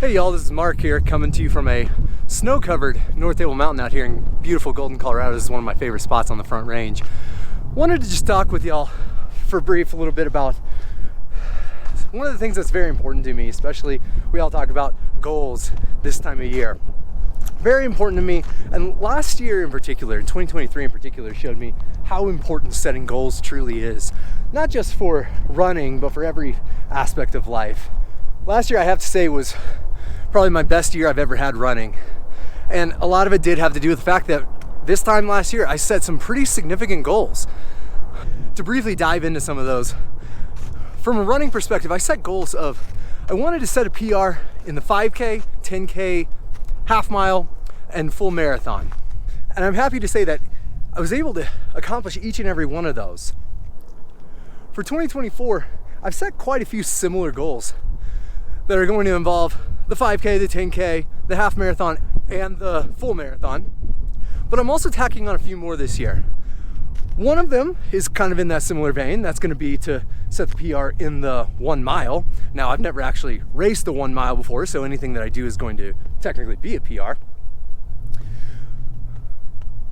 Hey y'all, this is Mark here coming to you from a snow-covered North Leadville Mountain out here in beautiful Golden, Colorado. This is one of my favorite spots on the Front Range. Wanted to just talk with y'all for brief a little bit about one of the things that's very important to me, especially we all talk about goals this time of year. Very important to me, and last year in particular, in 2023 in particular, showed me how important setting goals truly is. Not just for running, but for every aspect of life. Last year, I have to say, was probably my best year I've ever had running. And a lot of it did have to do with the fact that this time last year, I set some pretty significant goals. To briefly dive into some of those, from a running perspective, I set goals of, I wanted to set a PR in the 5K, 10K, half mile, and full marathon. And I'm happy to say that I was able to accomplish each and every one of those. For 2024, I've set quite a few similar goals that are going to involve the 5K, the 10K, the half marathon, and the full marathon. But I'm also tacking on a few more this year. One of them is kind of in that similar vein. That's going to be to set the PR in the 1 mile. Now, I've never actually raced the 1 mile before, so anything that I do is going to technically be a PR.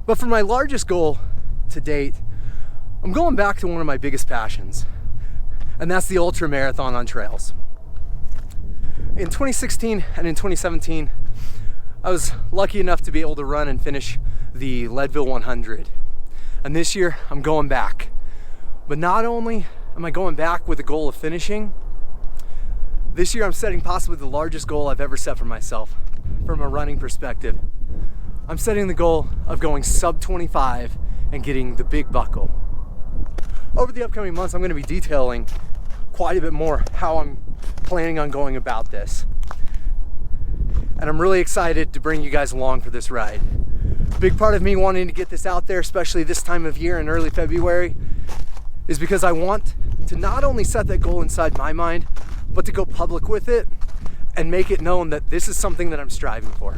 But for my largest goal to date, I'm going back to one of my biggest passions, and that's the ultra marathon on trails. In 2016 and in 2017, I was lucky enough to be able to run and finish the Leadville 100. And this year, I'm going back. But not only am I going back with the goal of finishing, this year I'm setting possibly the largest goal I've ever set for myself from a running perspective. I'm setting the goal of going sub 25 and getting the big buckle. Over the upcoming months, I'm going to be detailing quite a bit more how I'm planning on going about this. And I'm really excited to bring you guys along for this ride. Big part of me wanting to get this out there, especially this time of year in early February, is because I want to not only set that goal inside my mind, but to go public with it and make it known that this is something that I'm striving for.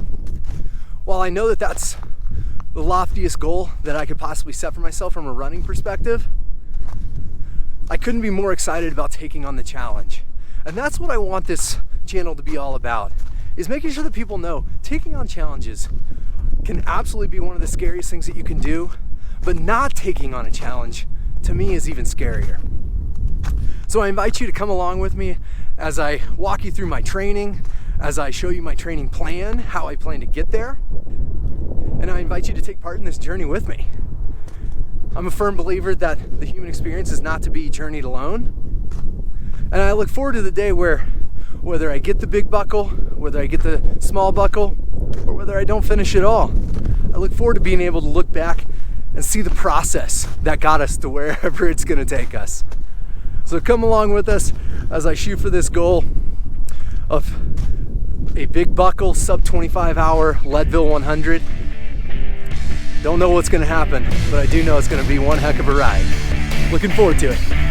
While I know that that's the loftiest goal that I could possibly set for myself from a running perspective, I couldn't be more excited about taking on the challenge. And that's what I want this channel to be all about, is making sure that people know taking on challenges can absolutely be one of the scariest things that you can do, but not taking on a challenge, to me, is even scarier. So I invite you to come along with me as I walk you through my training, as I show you my training plan, how I plan to get there, and I invite you to take part in this journey with me. I'm a firm believer that the human experience is not to be journeyed alone, and I look forward to the day where whether I get the big buckle, whether I get the small buckle, or whether I don't finish at all, I look forward to being able to look back and see the process that got us to wherever it's going to take us. So come along with us as I shoot for this goal of a big buckle, sub 25 hour Leadville 100. Don't know what's going to happen, but I do know it's going to be one heck of a ride. Looking forward to it.